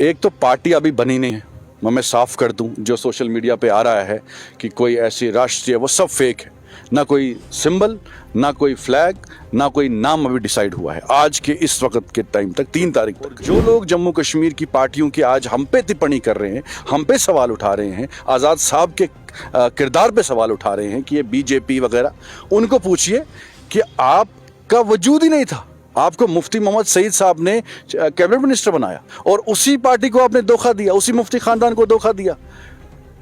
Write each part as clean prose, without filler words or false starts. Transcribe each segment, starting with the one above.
एक तो पार्टी अभी बनी नहीं है, मैं साफ कर दूं। जो सोशल मीडिया पे आ रहा है कि कोई ऐसी राष्ट्रीय, वो सब फेक है। ना कोई सिंबल, ना कोई फ्लैग, ना कोई नाम अभी डिसाइड हुआ है आज के इस वक्त के टाइम तक, 3 तारीख तक। जो लोग जम्मू कश्मीर की पार्टियों की आज हम पे टिप्पणी कर रहे हैं, हम पे सवाल उठा रहे हैं, आज़ाद साहब के किरदार पे सवाल उठा रहे हैं कि ये बीजेपी वगैरह, उनको पूछिए कि आपका वजूद ही नहीं था। आपको मुफ्ती मोहम्मद सईद साहब ने कैबिनेट मिनिस्टर बनाया और उसी पार्टी को आपने धोखा दिया, उसी मुफ्ती खानदान को धोखा दिया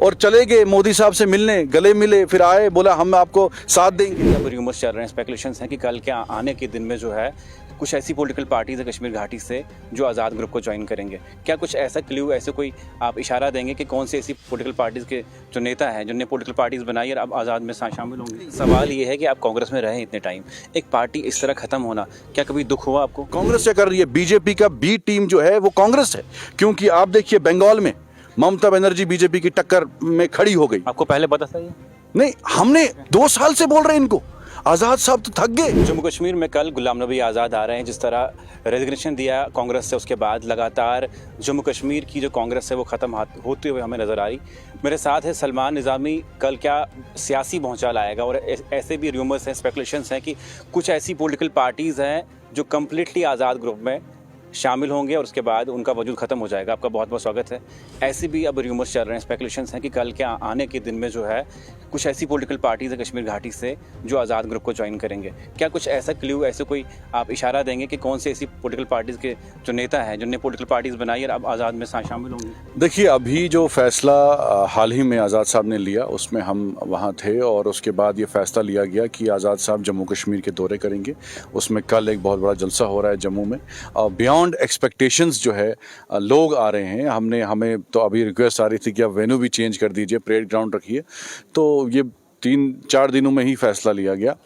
और चले गए मोदी साहब से मिलने, गले मिले, फिर आए, बोला हम आपको साथ देंगे। अब रूमर्स चल रहे हैं, स्पेकुलेशंस हैं कि कल के आने के दिन में जो है कुछ ऐसी पॉलिटिकल पार्टीज है कश्मीर घाटी से जो आज़ाद ग्रुप को ज्वाइन करेंगे। क्या कुछ ऐसा क्ल्यू, ऐसे कोई आप इशारा देंगे कि कौन सी ऐसी पॉलिटिकल पार्टीज के जो नेता हैं जिनने पॉलिटिकल पार्टीज बनाई और अब आज़ाद में शामिल होंगे? सवाल ये है कि आप कांग्रेस में रहे इतने टाइम, एक पार्टी इस तरह खत्म होना, क्या कभी दुख हुआ आपको? कांग्रेस क्या कर रही है? बीजेपी का बी टीम जो है वो कांग्रेस है, क्योंकि आप देखिए बंगाल में ममता बनर्जी बीजेपी की टक्कर में खड़ी हो गई। आपको पहले पता था ये? नहीं, हमने 2 साल से बोल रहे हैं इनको। आज़ाद साहब तो थक गए। जम्मू कश्मीर में कल गुलाम नबी आज़ाद आ रहे हैं, जिस तरह रेजिग्नेशन दिया कांग्रेस से, उसके बाद लगातार जम्मू कश्मीर की जो कांग्रेस है वो ख़त्म होते हुए हमें नज़र आ रही। मेरे साथ है सलमान निज़ामी। कल क्या सियासी भौचाल आएगा? और ऐसे भी रूमर्स हैं, स्पेकुलेशंस हैं कि कुछ ऐसी पॉलिटिकल पार्टीज़ हैं जो कम्प्लीटली आज़ाद ग्रुप में शामिल होंगे और उसके बाद उनका वजूद खत्म हो जाएगा। आपका बहुत बहुत स्वागत है। ऐसे भी अब रूमर्स चल रहे हैं, स्पेकुलेशंस हैं कि कल के आने के दिन में जो है कुछ ऐसी पॉलिटिकल पार्टीज है कश्मीर घाटी से जो आज़ाद ग्रुप को ज्वाइन करेंगे। क्या कुछ ऐसा क्ल्यू, ऐसे कोई आप इशारा देंगे कि कौन सी ऐसी पॉलिटिकल पार्टीज के जो नेता हैं जिनने पॉलिटिकल पार्टीज बनाई और अब आज़ाद में शामिल होंगे? देखिए, अभी जो फैसला हाल ही में आज़ाद साहब ने लिया उसमें हम वहाँ थे और उसके बाद ये फैसला लिया गया कि आज़ाद साहब जम्मू कश्मीर के दौरे करेंगे। उसमें कल एक बहुत बड़ा जलसा हो रहा है जम्मू में। बियॉन्ड एक्सपेक्टेशंस जो है लोग आ रहे हैं। हमें तो अभी रिक्वेस्ट आ रही थी कि आप वेन्यू भी चेंज कर दीजिए, परेड ग्राउंड रखिए। तो ये 3-4 दिनों में ही फैसला लिया गया।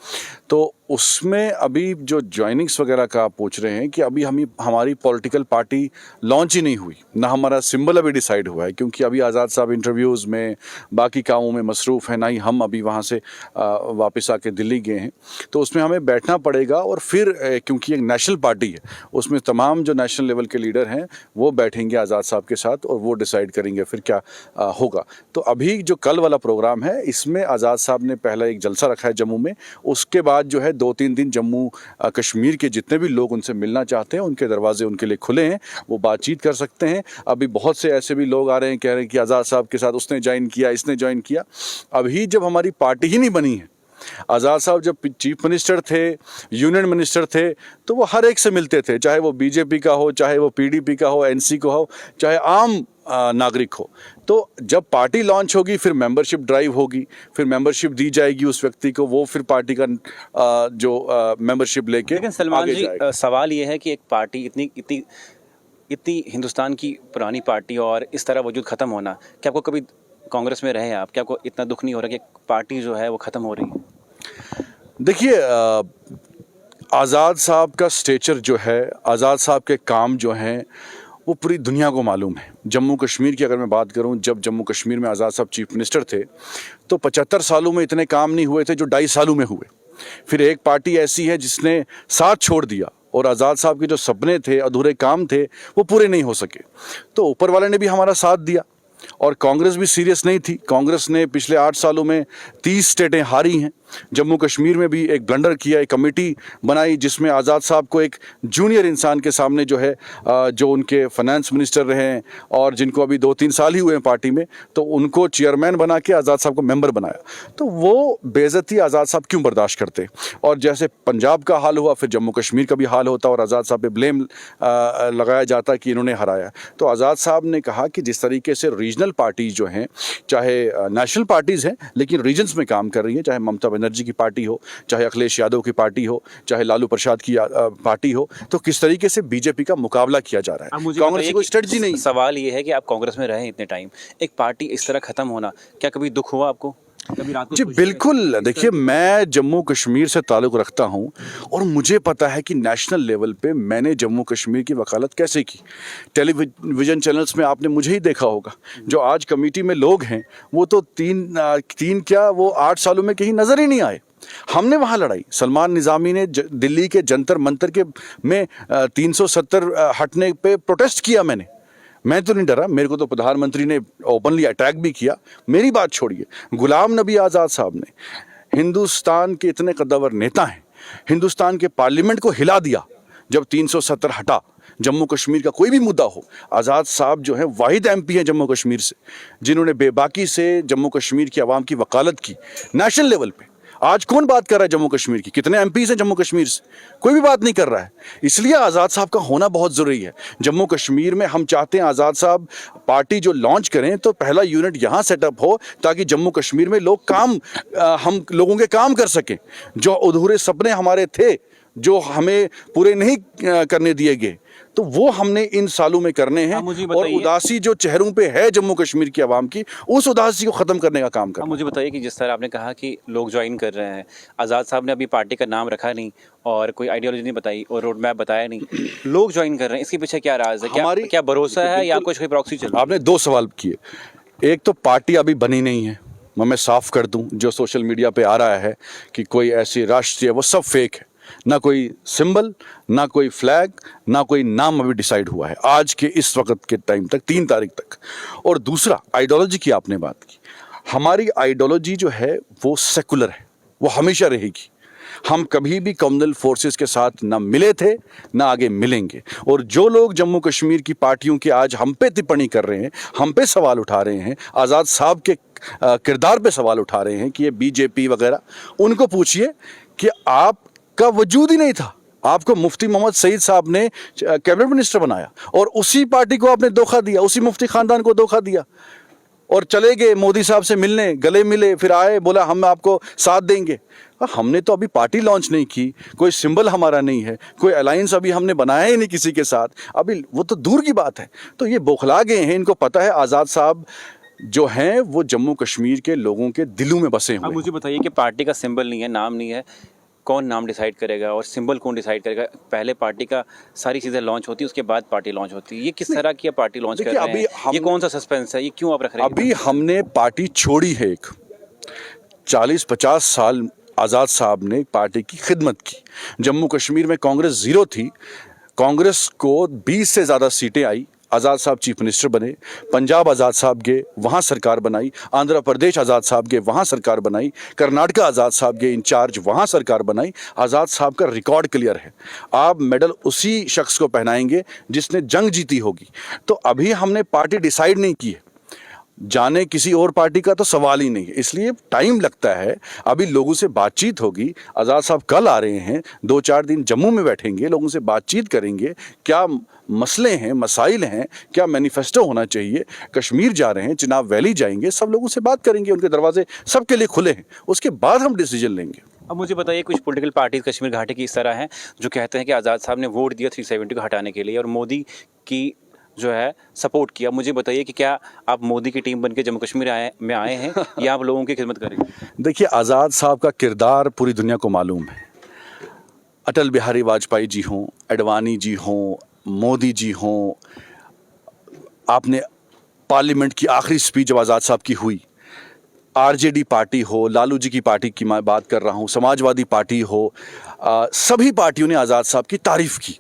तो उसमें अभी जो ज्वाइनिंग्स वगैरह का आप पूछ रहे हैं कि अभी हमारी पॉलिटिकल पार्टी लॉन्च ही नहीं हुई, ना हमारा सिंबल अभी डिसाइड हुआ है, क्योंकि अभी आज़ाद साहब इंटरव्यूज़ में बाकी कामों में मसरूफ़ है, ना ही हम अभी वहाँ से वापस आके दिल्ली गए हैं। तो उसमें हमें बैठना पड़ेगा और फिर क्योंकि एक नेशनल पार्टी है, उसमें तमाम जो नेशनल लेवल के लीडर हैं वो बैठेंगे आज़ाद साहब के साथ और वो डिसाइड करेंगे फिर क्या होगा। तो अभी जो कल वाला प्रोग्राम है इसमें आज़ाद साहब ने पहला एक जलसा रखा है जम्मू में। उसके बाद जो है 2-3 दिन जम्मू कश्मीर के जितने भी लोग उनसे मिलना चाहते हैं उनके दरवाजे उनके लिए खुले हैं, वो बातचीत कर सकते हैं। अभी बहुत से ऐसे भी लोग आ रहे हैं, कह रहे हैं कि आज़ाद साहब के साथ उसने ज्वाइन किया, इसने ज्वाइन किया। अभी जब हमारी पार्टी ही नहीं बनी है, आज़ाद साहब जब चीफ मिनिस्टर थे, यूनियन मिनिस्टर थे, तो वो हर एक से मिलते थे, चाहे वो बीजेपी का हो, चाहे वो पीडीपी का हो, एनसी का हो, चाहे आम नागरिक हो। तो जब पार्टी लॉन्च होगी फिर मेंबरशिप ड्राइव होगी, फिर मेंबरशिप दी जाएगी उस व्यक्ति को, वो फिर पार्टी का जो मेंबरशिप लेके। लेकिन सलमान जी, सवाल ये है कि एक पार्टी इतनी हिंदुस्तान की पुरानी पार्टी और इस तरह वजूद ख़त्म होना, क्या आपको कभी कांग्रेस में रहे आप, क्या आपको इतना दुख नहीं हो रहा कि पार्टी जो है वो ख़त्म हो रही है? देखिए, आज़ाद साहब का स्टेचर जो है, आज़ाद साहब के काम जो हैं वो पूरी दुनिया को मालूम है। जम्मू कश्मीर की अगर मैं बात करूं, जब जम्मू कश्मीर में आज़ाद साहब चीफ मिनिस्टर थे तो 75 सालों में इतने काम नहीं हुए थे जो 2.5 सालों में हुए। फिर एक पार्टी ऐसी है जिसने साथ छोड़ दिया और आज़ाद साहब के जो सपने थे, अधूरे काम थे, वो पूरे नहीं हो सके। तो ऊपर वाले ने भी हमारा साथ दिया और कांग्रेस भी सीरियस नहीं थी। कांग्रेस ने पिछले 8 सालों में 30 स्टेटें हारी हैं। जम्मू कश्मीर में भी एक ब्लंडर किया, एक कमेटी बनाई जिसमें आज़ाद साहब को एक जूनियर इंसान के सामने जो है, जो उनके फाइनेंस मिनिस्टर रहे हैं और जिनको अभी 2-3 साल ही हुए हैं पार्टी में, तो उनको चेयरमैन बना के आज़ाद साहब को मेंबर बनाया। तो वो बेइज्जती आज़ाद साहब क्यों बर्दाश्त करते? और जैसे पंजाब का हाल हुआ, फिर जम्मू कश्मीर का भी हाल होता और आज़ाद साहब पे ब्लेम लगाया जाता कि इन्होंने हराया। तो आज़ाद साहब ने कहा कि जिस तरीके से रीजनल पार्टीज़ जो हैं, चाहे नेशनल पार्टीज़ हैं लेकिन रीजन्स में काम कर रही हैं, चाहे ममता बनर्जी की पार्टी हो, चाहे अखिलेश यादव की पार्टी हो, चाहे लालू प्रसाद की पार्टी हो, तो किस तरीके से बीजेपी का मुकाबला किया जा रहा है। कांग्रेस की कोई स्ट्रेटजी नहीं। सवाल ये है कि आप कांग्रेस में रहे इतने टाइम, एक पार्टी इस तरह खत्म होना, क्या कभी दुख हुआ आपको? कभी रात को जी बिल्कुल। देखिए, मैं जम्मू कश्मीर से ताल्लुक़ रखता हूं और मुझे पता है कि नेशनल लेवल पे मैंने जम्मू कश्मीर की वकालत कैसे की। टेलीविज़न चैनल्स में आपने मुझे ही देखा होगा। जो आज कमेटी में लोग हैं वो तो वो 8 सालों में कहीं नज़र ही नहीं आए। हमने वहाँ लड़ाई, सलमान निज़ामी ने दिल्ली के जंतर मंतर में 370 हटने पे प्रोटेस्ट किया मैंने। मैं तो नहीं डरा, मेरे को तो प्रधानमंत्री ने ओपनली अटैक भी किया। मेरी बात छोड़िए, गुलाम नबी आज़ाद साहब ने, हिंदुस्तान के इतने कद्दावर नेता हैं, हिंदुस्तान के पार्लियामेंट को हिला दिया जब 370 हटा। जम्मू कश्मीर का कोई भी मुद्दा हो, आज़ाद साहब जो है वाहिद एमपी हैं जम्मू कश्मीर से जिन्होंने बेबाकी से जम्मू कश्मीर की आवाम की वकालत की नेशनल लेवल पे। आज कौन बात कर रहा है जम्मू कश्मीर की? कितने एमपीज हैं जम्मू कश्मीर से? कोई भी बात नहीं कर रहा है। इसलिए आज़ाद साहब का होना बहुत ज़रूरी है जम्मू कश्मीर में। हम चाहते हैं आज़ाद साहब पार्टी जो लॉन्च करें तो पहला यूनिट यहाँ सेटअप हो ताकि जम्मू कश्मीर में लोग हम लोगों के काम कर सकें। जो अधूरे सपने हमारे थे, जो हमें पूरे नहीं करने दिए गए, तो वो हमने इन सालों में करने हैं। और उदासी जो चेहरों पे है जम्मू कश्मीर की आवाम की, उस उदासी को ख़त्म करने का काम करना। मुझे बताइए कि जिस तरह आपने कहा कि लोग ज्वाइन कर रहे हैं, आज़ाद साहब ने अभी पार्टी का नाम रखा नहीं और कोई आइडियोलॉजी नहीं बताई और रोड मैप बताया नहीं, लोग ज्वाइन कर रहे हैं, इसके पीछे क्या राज है? क्या भरोसा है या कुछ कोई प्रॉक्सी चल रही है? आपने दो सवाल किए। एक तो पार्टी अभी बनी नहीं है, मैं साफ कर दूं, जो सोशल मीडिया पे आ रहा है कि कोई ऐसी राष्ट्रीय, वो सब फेक है। ना कोई सिंबल, ना कोई फ्लैग, ना कोई नाम अभी डिसाइड हुआ है आज के इस वक्त के टाइम तक, 3 तारीख तक। और दूसरा, आइडियोलॉजी की आपने बात की। हमारी आइडियोलॉजी जो है वो सेकुलर है, वो हमेशा रहेगी। हम कभी भी कम्युनल फोर्सेस के साथ ना मिले थे, ना आगे मिलेंगे। और जो लोग जम्मू कश्मीर की पार्टियों के आज हम पे टिप्पणी कर रहे हैं, हम पे सवाल उठा रहे हैं, आज़ाद साहब के किरदार पे सवाल उठा रहे हैं कि ये बीजेपी वगैरह, उनको पूछिए कि आपका वजूद ही नहीं था। आपको मुफ्ती मोहम्मद सईद साहब ने कैबिनेट मिनिस्टर बनाया और उसी पार्टी को आपने धोखा दिया, उसी मुफ्ती खानदान को धोखा दिया और चले गए मोदी साहब से मिलने, गले मिले, फिर आए, बोला हम आपको साथ देंगे। हमने तो अभी पार्टी लॉन्च नहीं की, कोई सिंबल हमारा नहीं है, कोई अलायंस अभी हमने बनाया ही नहीं किसी के साथ, अभी वो तो दूर की बात है। तो ये बौखला गए हैं, इनको पता है आज़ाद साहब जो हैं वो जम्मू कश्मीर के लोगों के दिलों में बसे हुए। मुझे बताइए कि पार्टी का सिंबल नहीं है, नाम नहीं है, कौन नाम डिसाइड करेगा और सिंबल कौन डिसाइड करेगा? पहले पार्टी का सारी चीज़ें लॉन्च होती है, उसके बाद पार्टी लॉन्च होती है। ये किस तरह की पार्टी लॉन्च कर रहे हैं? ये कौन सा सस्पेंस है? ये क्यों आप रख रहे हैं? अभी हमने पार्टी छोड़ी है। एक 40-50 साल आज़ाद साहब ने पार्टी की खिदमत की। जम्मू कश्मीर में कांग्रेस ज़ीरो थी, कांग्रेस को 20 से ज़्यादा सीटें आई, आज़ाद साहब चीफ मिनिस्टर बने। पंजाब आज़ाद साहब गए, वहाँ सरकार बनाई। आंध्र प्रदेश आज़ाद साहब गए, वहाँ सरकार बनाई। कर्नाटका आज़ाद साहब गए इंचार्ज, वहाँ सरकार बनाई। आज़ाद साहब का रिकॉर्ड क्लियर है। आप मेडल उसी शख्स को पहनाएंगे जिसने जंग जीती होगी। तो अभी हमने पार्टी डिसाइड नहीं की है, जाने किसी और पार्टी का तो सवाल ही नहीं है, इसलिए टाइम लगता है। अभी लोगों से बातचीत होगी। आज़ाद साहब कल आ रहे हैं, 2-4 दिन जम्मू में बैठेंगे, लोगों से बातचीत करेंगे, क्या मसले हैं, मसाइल हैं, क्या मैनिफेस्टो होना चाहिए। कश्मीर जा रहे हैं, चिनाब वैली जाएंगे, सब लोगों से बात करेंगे, उनके दरवाजे सबके लिए खुले हैं, उसके बाद हम डिसीजन लेंगे। अब मुझे बताइए, कुछ पॉलिटिकल पार्टीज कश्मीर घाटी की इस तरह हैं जो कहते हैं कि आज़ाद साहब ने वोट दिया 370 को हटाने के लिए और मोदी की जो है सपोर्ट किया। मुझे बताइए कि क्या आप मोदी की टीम बनके जम्मू कश्मीर में आए हैं या आप लोगों की खिदमत करेंगे? देखिए, आज़ाद साहब का किरदार पूरी दुनिया को मालूम है। अटल बिहारी वाजपेयी जी हों, अडवाणी जी हों, मोदी जी हों, आपने पार्लियामेंट की आखिरी स्पीच जब आज़ाद साहब की हुई, आरजेडी पार्टी हो, लालू जी की पार्टी की मैं बात कर रहा हूँ, समाजवादी पार्टी हो, सभी पार्टियों ने आज़ाद साहब की तारीफ़ की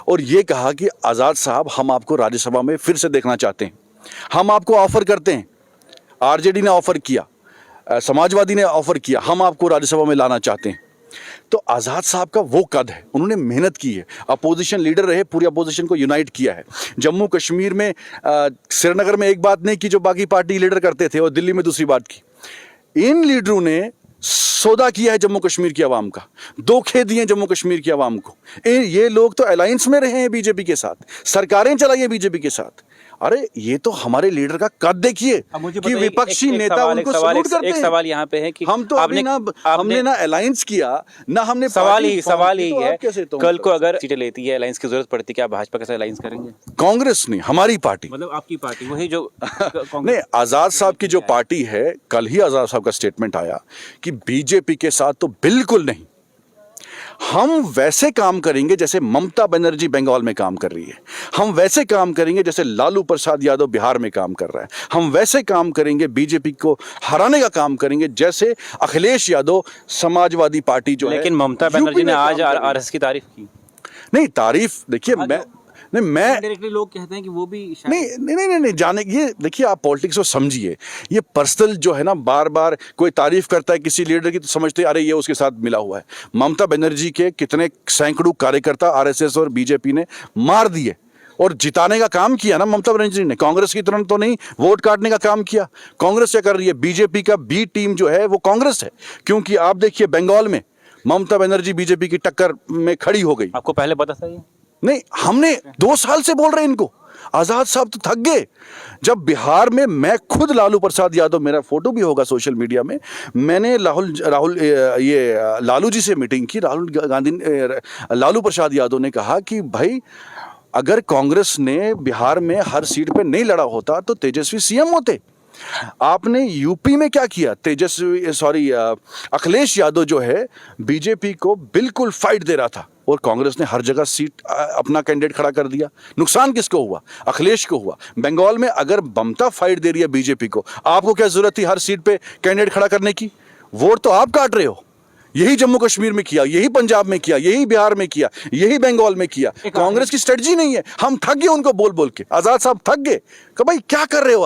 और ये कहा कि आज़ाद साहब, हम आपको राज्यसभा में फिर से देखना चाहते हैं, हम आपको ऑफ़र करते हैं। आरजेडी ने ऑफ़र किया, समाजवादी ने ऑफ़र किया, हम आपको राज्यसभा में लाना चाहते हैं। तो आज़ाद साहब का वो कद है, उन्होंने मेहनत की है, अपोजिशन लीडर रहे, पूरी अपोजिशन को यूनाइट किया है। जम्मू कश्मीर में श्रीनगर में एक बात नहीं की जो बाकी पार्टी लीडर करते थे और दिल्ली में दूसरी बात की। इन लीडरों ने सौदा किया है जम्मू कश्मीर की आवाम का, धोखे दिए जम्मू कश्मीर की आवाम को। ये लोग तो अलायंस में रहे हैं बीजेपी के साथ, सरकारें चलाई हैं बीजेपी के साथ। अरे ये तो हमारे लीडर का कद देखिए कि विपक्षी नेता उनको सपोर्ट करते हैं। एक सवाल यहाँ पे है कि हम तो हमने ना अलायंस किया ना हमने। सवाल यही है, कल को अगर सीटें लेती है, अलायंस की जरूरत पड़ती है, क्या भाजपा के साथ अलायंस करेंगे? कांग्रेस नहीं, हमारी पार्टी, मतलब आपकी पार्टी वही जो नहीं, आज़ाद साहब की जो पार्टी है। कल ही आज़ाद साहब का स्टेटमेंट आया कि बीजेपी के साथ तो बिल्कुल नहीं, हम वैसे काम करेंगे जैसे ममता बनर्जी बंगाल में काम कर रही है, हम वैसे काम करेंगे जैसे लालू प्रसाद यादव बिहार में काम कर रहा है, हम वैसे काम करेंगे, बीजेपी को हराने का काम करेंगे जैसे अखिलेश यादव समाजवादी पार्टी जो है। लेकिन ममता बनर्जी ने आज आरएसएस की तारीफ की। नहीं, तारीफ देखिए, नहीं मैं डायरेक्टली लोग कहते हैं कि वो भी नहीं जाने, ये देखिए आप पॉलिटिक्स को समझिए, ये पर्सनल जो है ना, बार बार कोई तारीफ करता है किसी लीडर की तो समझते हैं अरे ये उसके साथ मिला हुआ है। ममता बनर्जी के कितने सैकड़ों कार्यकर्ता आरएसएस और बीजेपी ने मार दिए और जिताने का काम किया ना ममता बनर्जी ने। कांग्रेस की तरह तो नहीं वोट काटने का काम किया। कांग्रेस क्या कर रही है, बीजेपी का बी टीम जो है वो कांग्रेस है, क्योंकि आप देखिए बंगाल में ममता बनर्जी बीजेपी की टक्कर में खड़ी हो गई। आपको पहले पता था ये? नहीं, हमने 2 साल से बोल रहे हैं इनको। आजाद साहब तो थक गए। जब बिहार में मैं खुद लालू प्रसाद यादव, मेरा फोटो भी होगा सोशल मीडिया में, मैंने लालू जी से मीटिंग की। लालू प्रसाद यादव ने कहा कि भाई अगर कांग्रेस ने बिहार में हर सीट पे नहीं लड़ा होता तो तेजस्वी सीएम होते। आपने यूपी में क्या किया, अखिलेश यादव जो है बीजेपी को बिल्कुल फाइट दे रहा था और कांग्रेस ने हर जगह सीट अपना कैंडिडेट खड़ा कर दिया। नुकसान किसको हुआ, अखिलेश को हुआ। बंगाल में अगर ममता फाइट दे रही है बीजेपी को, आपको क्या जरूरत थी हर सीट पे कैंडिडेट खड़ा करने की? वोट तो आप काट रहे हो। यही जम्मू कश्मीर में किया, यही पंजाब में किया, यही बिहार में किया, यही बंगाल में किया। कांग्रेस की स्ट्रेटजी नहीं है। हम थक गए उनको बोल बोल के। आजाद साहब थक गए कि भाई क्या कर रहे हो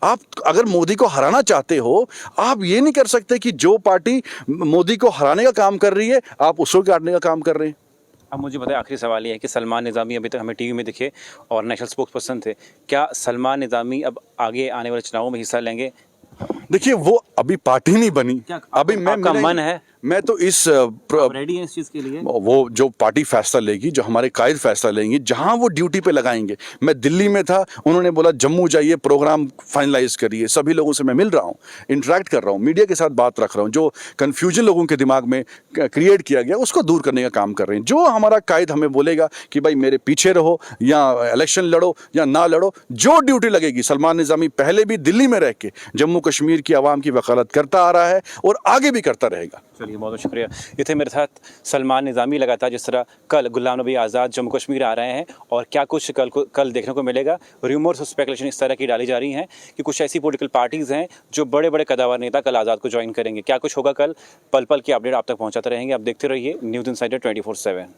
आप अगर मोदी को हराना चाहते हो, आप ये नहीं कर सकते कि जो पार्टी मोदी को हराने का काम कर रही है आप उसको काटने का काम कर रहे हैं। अब मुझे बताएं, आखिरी सवाल ये है कि सलमान निज़ामी अभी तक हमें टीवी में दिखे और नेशनल स्पोक्स पर्सन थे, क्या सलमान निज़ामी अब आगे आने वाले चुनावों में हिस्सा लेंगे? देखिए वो अभी पार्टी नहीं बनी, अभी आपका मन है? मैं तो इस रेडी है इस चीज के लिए? वो जो पार्टी फैसला लेगी, जो हमारे कायद फैसला लेंगे, जहां वो ड्यूटी पे लगाएंगे। मैं दिल्ली में था, उन्होंने बोला जम्मू जाइए, प्रोग्राम फाइनलाइज करिए। सभी लोगों से मैं मिल रहा हूं, इंटरेक्ट कर रहा हूं, मीडिया के साथ बात रख रहा हूं। जो कन्फ्यूजन लोगों के दिमाग में क्रिएट किया गया उसको दूर करने का काम कर रहे हैं। जो हमारा कायद हमें बोलेगा कि भाई मेरे पीछे रहो या इलेक्शन लड़ो या ना लड़ो, जो ड्यूटी लगेगी। सलमान निज़ामी पहले भी दिल्ली में रह के जम्मू कश्मीर की आवाम की वकालत करता आ रहा है और आगे भी करता रहेगा। चलिए, बहुत बहुत शुक्रिया। ये थे मेरे साथ सलमान निज़ामी। लगातार जिस तरह कल गुलाम नबी आज़ाद जम्मू कश्मीर आ रहे हैं और क्या कुछ कल देखने को मिलेगा। र्यूमर्स और स्पेकुलेशन इस तरह की डाली जा रही हैं कि कुछ ऐसी पॉलिटिकल पार्टीज़ हैं जो बड़े बड़े कदावर नेता कल आज़ाद को ज्वाइन करेंगे। क्या कुछ होगा कल, पल पल की अपडेट आप तक पहुँचाते रहेंगे। आप देखते रहिए न्यूज़ इनसाइडर 24/7।